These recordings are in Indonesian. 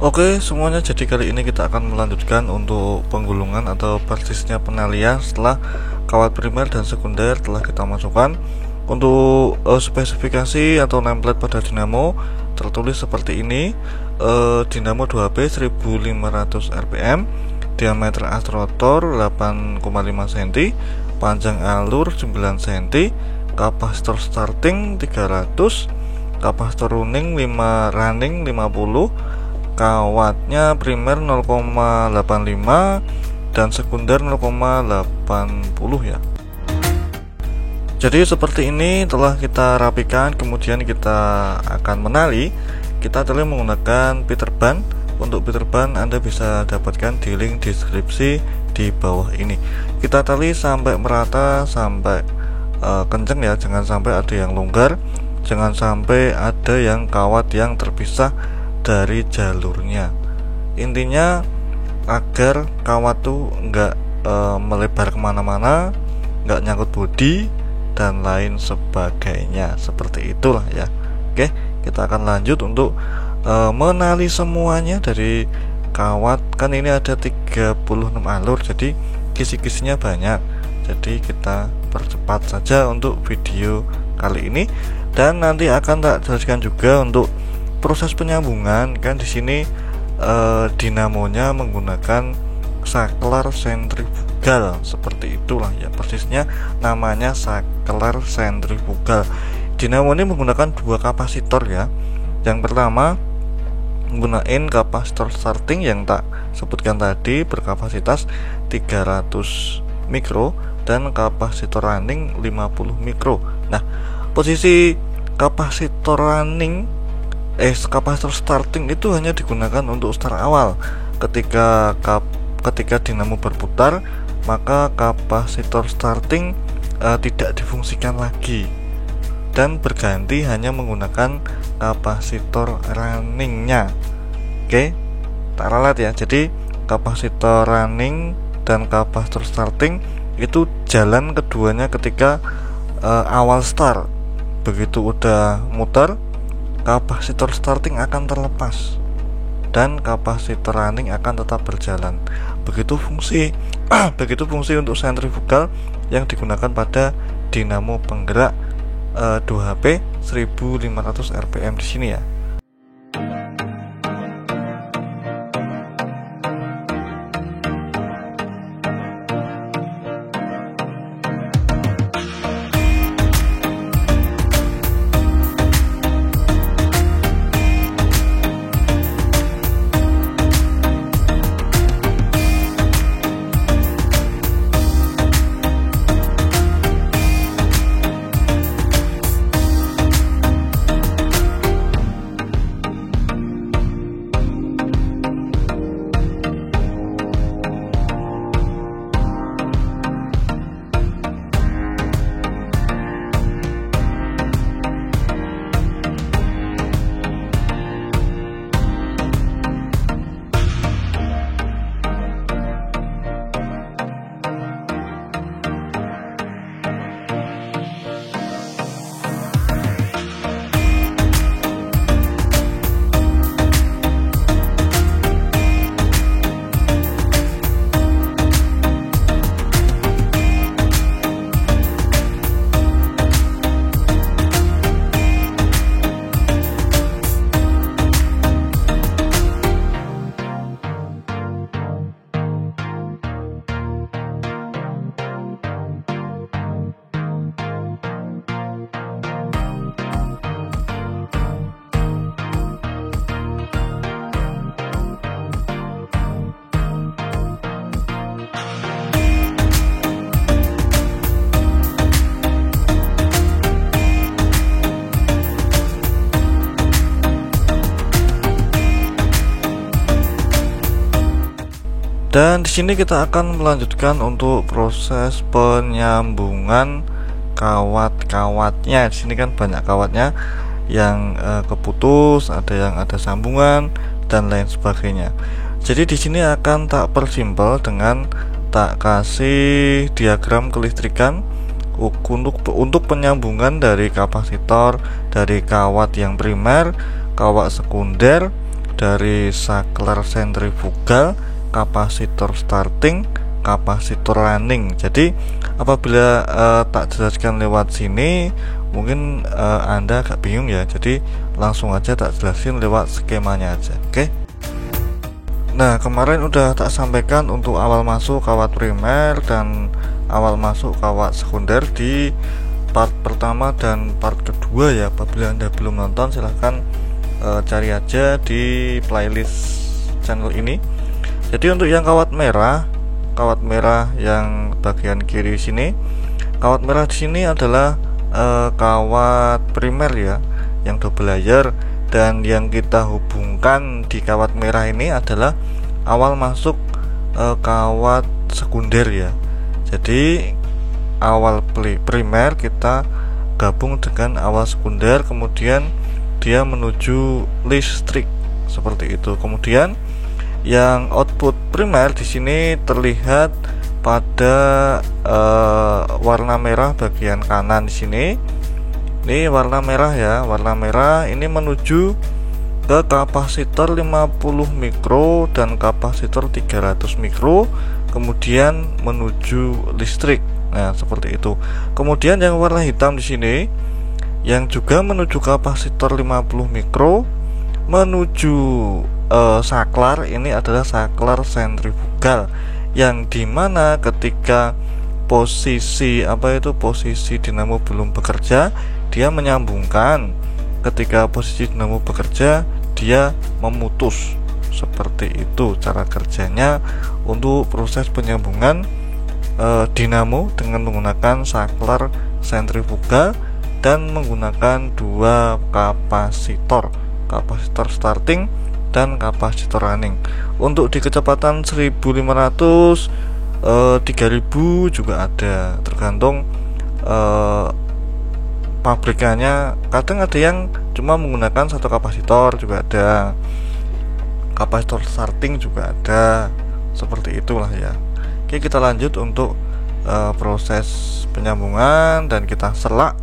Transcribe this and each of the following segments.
Oke semuanya, jadi kali ini kita akan melanjutkan untuk penggulungan atau persisnya penalian setelah kawat primer dan sekunder telah kita masukkan. Untuk spesifikasi atau nameplate pada dinamo tertulis seperti ini. Dinamo 2HP 1500 rpm, diameter astrotor 8,5 cm, panjang alur 9 cm, kapasitor starting 300, kapasitor running 50, kawatnya primer 0,85 dan sekunder 0,80 ya. Jadi seperti ini telah kita rapikan, kemudian kita akan menali. Kita tali menggunakan Peter Ban. Untuk Peter Ban Anda bisa dapatkan di link deskripsi di bawah ini. Kita tali sampai merata, sampai kenceng ya, jangan sampai ada yang longgar, jangan sampai ada yang kawat yang terpisah dari jalurnya. Intinya agar kawat tuh nggak melebar kemana-mana, nggak nyangkut bodi dan lain sebagainya, seperti itulah ya. Oke, kita akan lanjut untuk menali semuanya dari kawat. Kan ini ada 36 alur, jadi kisi-kisinya banyak, jadi kita percepat saja untuk video kali ini, dan nanti akan tak jelaskan juga untuk proses penyambungan. Kan di sini dinamonya menggunakan saklar sentrifugal, seperti itulah ya, persisnya namanya saklar sentrifugal. Dinamo ini menggunakan dua kapasitor ya. Yang pertama menggunakan kapasitor starting yang tak sebutkan tadi berkapasitas 300 mikro dan kapasitor running 50 mikro. Nah, posisi kapasitor running kapasitor starting itu hanya digunakan untuk start awal. Ketika dinamo berputar, maka kapasitor starting tidak difungsikan lagi dan berganti hanya menggunakan kapasitor runningnya. Oke, tak ralat ya. Jadi kapasitor running dan kapasitor starting itu jalan keduanya ketika awal start. Begitu udah muter, kapasitor starting akan terlepas dan kapasitor running akan tetap berjalan. Begitu fungsi untuk sentrifugal yang digunakan pada dinamo penggerak 2HP 1500 rpm di sini ya. Dan di sini kita akan melanjutkan untuk proses penyambungan kawat-kawatnya. Di sini kan banyak kawatnya yang keputus, ada sambungan dan lain sebagainya. Jadi di sini akan tak persimpel dengan tak kasih diagram kelistrikan untuk penyambungan dari kapasitor, dari kawat yang primer, kawat sekunder, dari saklar sentrifugal, kapasitor starting, kapasitor running. Jadi apabila tak jelaskan lewat sini mungkin Anda agak bingung ya, jadi langsung aja tak jelasin lewat skemanya aja. Oke. Nah, kemarin udah tak sampaikan untuk awal masuk kawat primer dan awal masuk kawat sekunder di part pertama dan part kedua ya. Apabila Anda belum nonton, silahkan cari aja di playlist channel ini. Jadi untuk yang kawat merah yang bagian kiri sini, kawat merah di sini adalah kawat primer ya, yang double layer. Dan yang kita hubungkan di kawat merah ini adalah awal masuk kawat sekunder ya. Jadi awal primer kita gabung dengan awal sekunder, kemudian dia menuju listrik seperti itu. Kemudian yang output primer di sini terlihat pada warna merah bagian kanan di sini. Ini warna merah ya, warna merah ini menuju ke kapasitor 50 mikro dan kapasitor 300 mikro, kemudian menuju listrik. Nah, seperti itu. Kemudian yang warna hitam di sini yang juga menuju kapasitor 50 mikro menuju saklar, ini adalah saklar sentrifugal, yang dimana ketika posisi dinamo belum bekerja, dia menyambungkan. Ketika posisi dinamo bekerja, dia memutus. Seperti itu cara kerjanya untuk proses penyambungan dinamo dengan menggunakan saklar sentrifugal dan menggunakan dua kapasitor starting dan kapasitor running. Untuk di kecepatan 1500, 3000 juga ada, tergantung pabrikannya. Kadang ada yang cuma menggunakan satu kapasitor juga ada, kapasitor starting juga ada, seperti itulah ya. Oke, kita lanjut untuk proses penyambungan dan kita selak,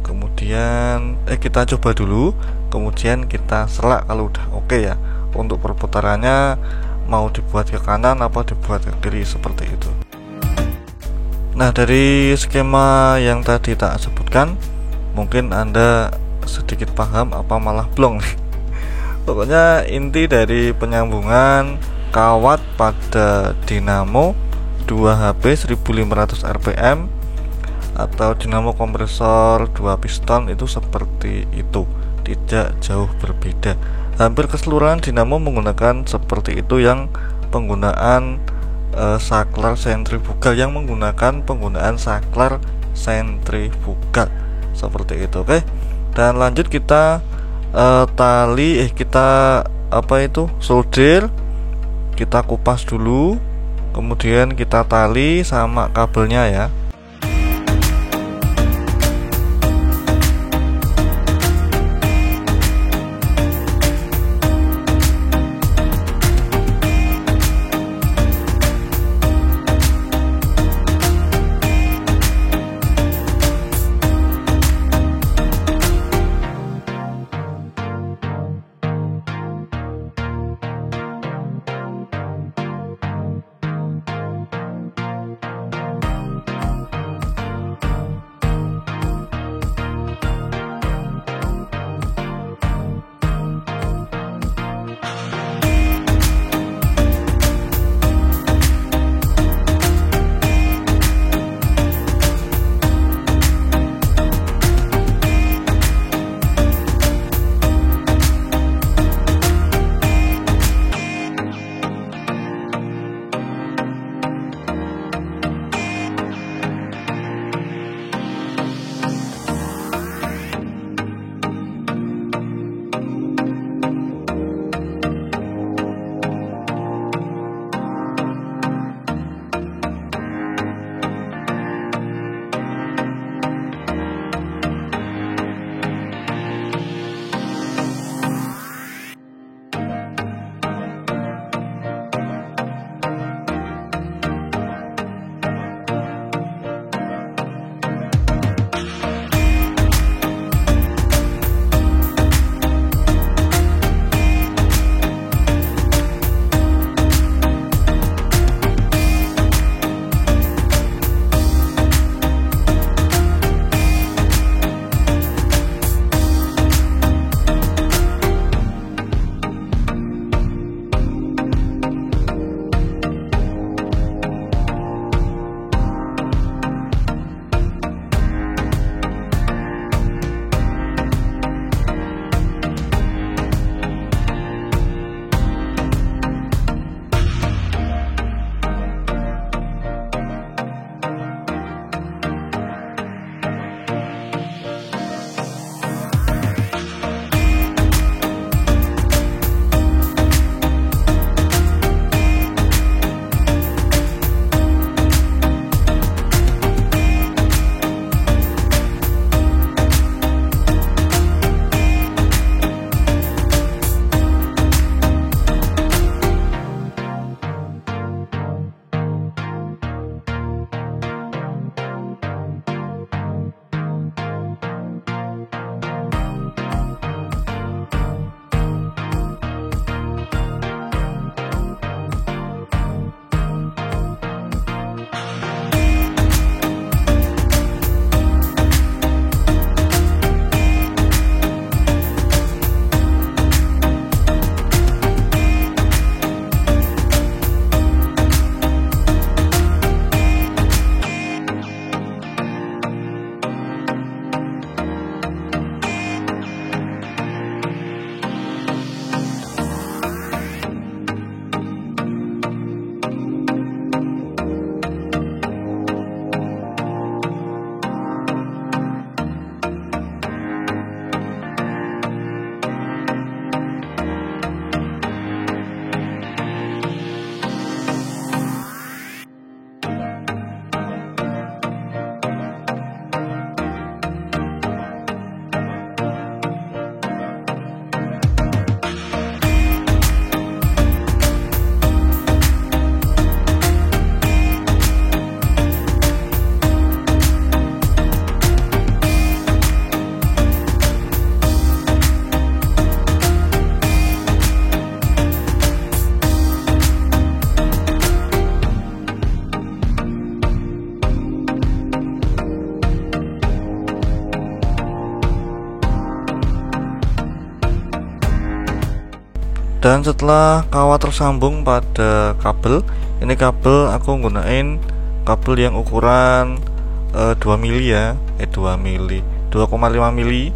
kemudian kita coba dulu, kemudian kita selak kalau udah oke ya. Untuk perputarannya mau dibuat ke kanan apa dibuat ke kiri, seperti itu. Nah, dari skema yang tadi tak sebutkan, mungkin Anda sedikit paham apa malah blong. Pokoknya inti dari penyambungan kawat pada dinamo 2HP 1500 rpm atau dinamo kompresor 2 piston itu seperti itu, tidak jauh berbeda. Hampir keseluruhan dinamo menggunakan seperti itu, yang penggunaan saklar sentrifugal, yang menggunakan penggunaan saklar sentrifugal seperti itu. Oke, dan lanjut kita solder, kita kupas dulu, kemudian kita tali sama kabelnya ya. Dan setelah kawat tersambung pada kabel, ini kabel aku gunain kabel yang ukuran 2 mili ya, 2 mili, 2,5 mili.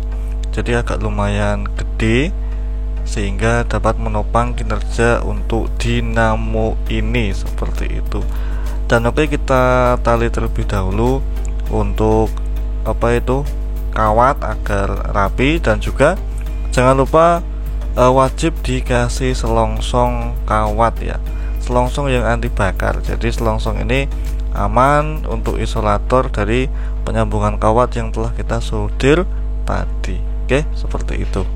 Jadi agak lumayan gede sehingga dapat menopang kinerja untuk dinamo ini seperti itu. Dan oke, kita tali terlebih dahulu untuk kawat agar rapi, dan juga jangan lupa wajib dikasih selongsong kawat ya, selongsong yang anti bakar. Jadi selongsong ini aman untuk isolator dari penyambungan kawat yang telah kita solder tadi. Oke, seperti itu.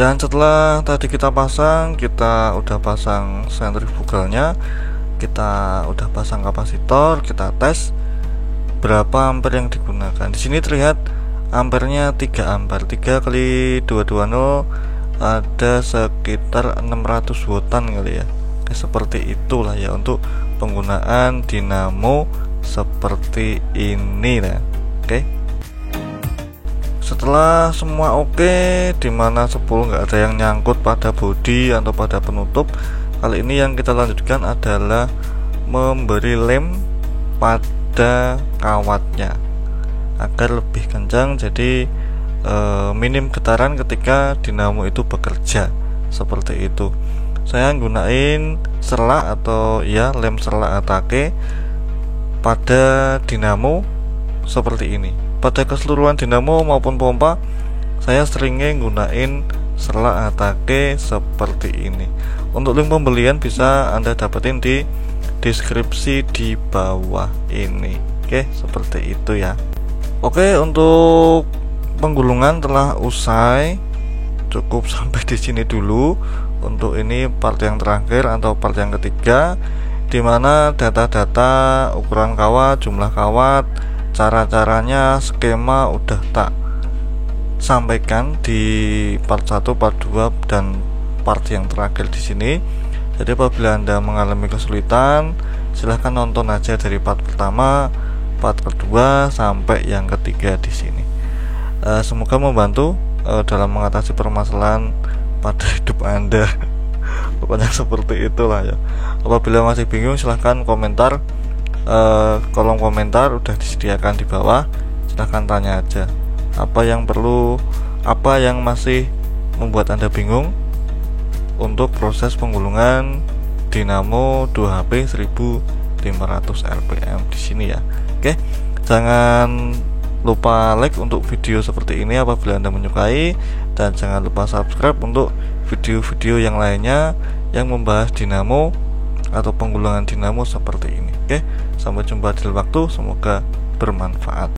Dan setelah tadi kita udah pasang sentrifugalnya, kita udah pasang kapasitor, kita tes berapa ampere yang digunakan. Di sini terlihat ampernya 3 ampere, 3 kali 220 ada sekitar 600 wattan kali ya. Seperti itulah ya untuk penggunaan dinamo seperti ini lah. Oke. Setelah semua oke, dimana 10 nggak ada yang nyangkut pada bodi atau pada penutup, kali ini yang kita lanjutkan adalah memberi lem pada kawatnya agar lebih kencang, jadi minim getaran ketika dinamo itu bekerja seperti itu. Saya gunain selak atau ya lem selak atake pada dinamo seperti ini. Pada keseluruhan dinamo maupun pompa, saya seringnya gunain selak atake seperti ini. Untuk link pembelian bisa Anda dapetin di deskripsi di bawah ini. Oke, seperti itu ya. Oke, untuk penggulungan telah usai. Cukup sampai di sini dulu. Untuk ini part yang terakhir atau part yang ketiga, dimana data-data ukuran kawat, jumlah kawat, cara-caranya, skema udah tak sampaikan di part 1, part 2 dan part yang terakhir di sini. Jadi apabila Anda mengalami kesulitan, silahkan nonton aja dari part pertama, part kedua sampai yang ketiga di sini. Semoga membantu dalam mengatasi permasalahan pada hidup Anda. Pokoknya seperti itulah ya. Apabila masih bingung, silahkan komentar. Kolom komentar udah disediakan di bawah, silahkan tanya aja apa yang perlu, apa yang masih membuat Anda bingung untuk proses penggulungan dinamo 2HP 1500 rpm di sini ya. Oke, jangan lupa like untuk video seperti ini apabila Anda menyukai, dan jangan lupa subscribe untuk video-video yang lainnya yang membahas dinamo atau penggulungan dinamo seperti ini. Oke, sampai jumpa di lain waktu, semoga bermanfaat.